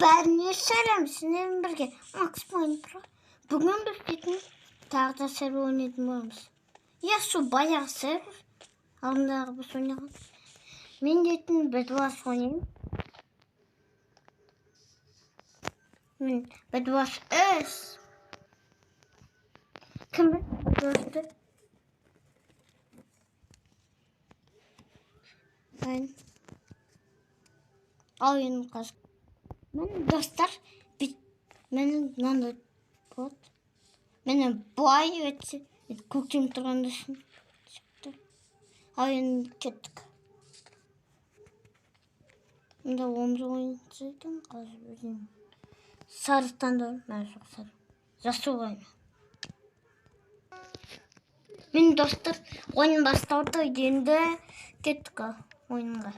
Бәріне сәлем, сіздермен бірге Макс Майнкрафт. Бүгін біз дейтін тағы да сервер ойнайтын боламыз. Иә, сол баяғы сервер. Алдындағы біз ойнаған. Мен дейтін Bedwars ойнаймын. Мен Bedwars S. Кім Bedwars'ты? Ben. Oyun kazandım. Benim dostlar benim mынандай болады. Мені бұлай өтсе, көктем тұрғанда шықты. Ал енді кеттік. Енді 10 ойыншы екен, қазір өзім. Сары таңдау, мен жоқ сары. Жасыл ойын. Мен достар ойын басталды, енді кеттік ойынға.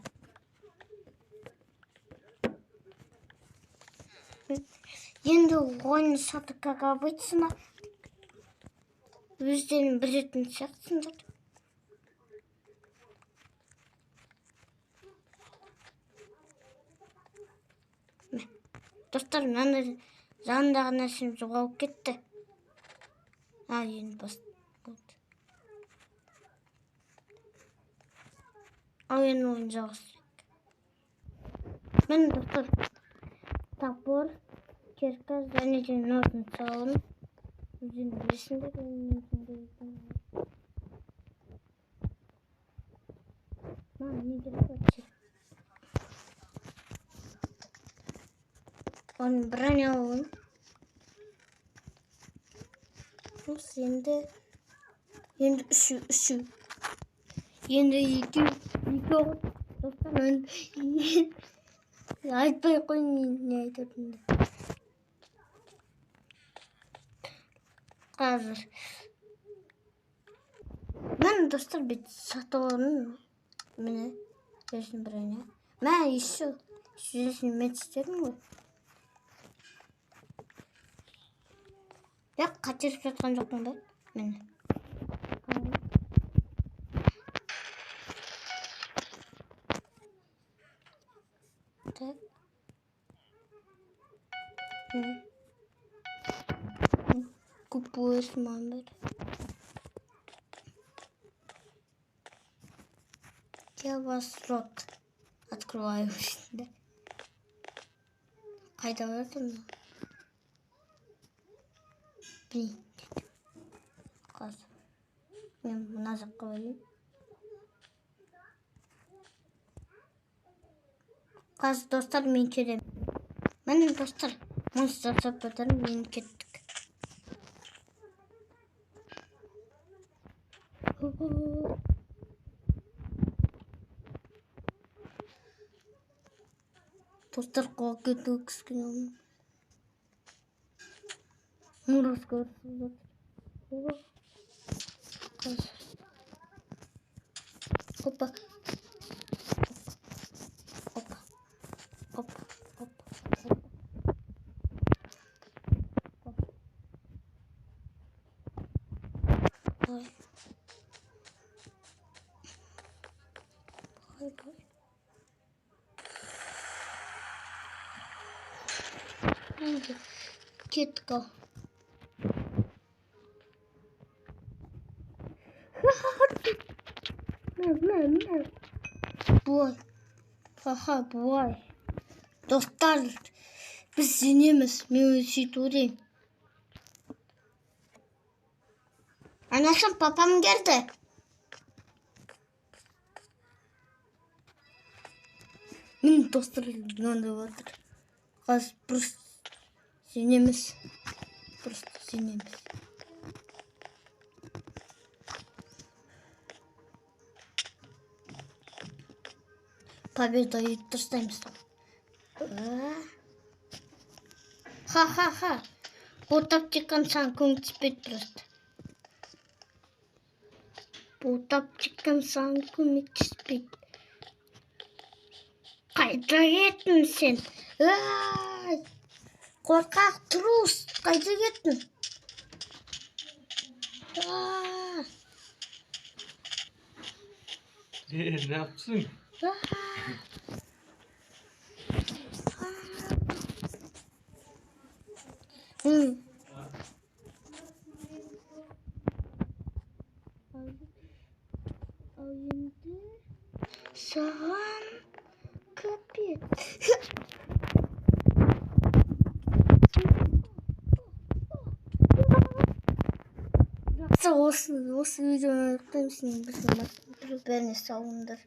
Енді ойын саты как обычно. Өздерін білетін сияқтысыңдар. Достар, мынандай жанындағы нәрсем жоғалып кетті. Енді болды. Ал енді ойын жалғастырайық. Мен достар топор, кирка және де ножницы алып, өзің білесіңдер, не керек өтсе. Оның броня алып. Енді үші. Енді екі оғыз. Достар, айтпай қойын, не айтатынды. Қазір. Мен достар бет сатыларын мені өзін броня. Мен еще жүзін метстерім ғой. Я қатеріп жатқан жоқпын ба? Мені. Так. Купуешь мамбер. Я вас рот открываю. Қайда өтім? Блин. Қазір. Мен мұна жаққа өйім. Қазір достар мен келем. Мен достар монстр саппатарын мен кеттік. Достар қол кету кішкене оның. Мұрас көрсіз жатыр. Қазір. Опа. Кеттік ал. Бұлай. Бұлай. Достар, біз сенеміз. Мен сөйтіп ойлаймын. Анашым, папам келді. Мен достар мынандай отыр. Қазір просто сенеміз. Победа тұрстаймыз. Ха. Бұл тапчикан сан көмектеспейді просто. Бұл тапчикан сан көмектеспейді. Қайда кеттің сен? Қорқақ трус, қайда кеттің? Ne yapsın? Hı. Oyunda sağan kapı. Olsun videoyu unuttum şimdi. Beni savundur.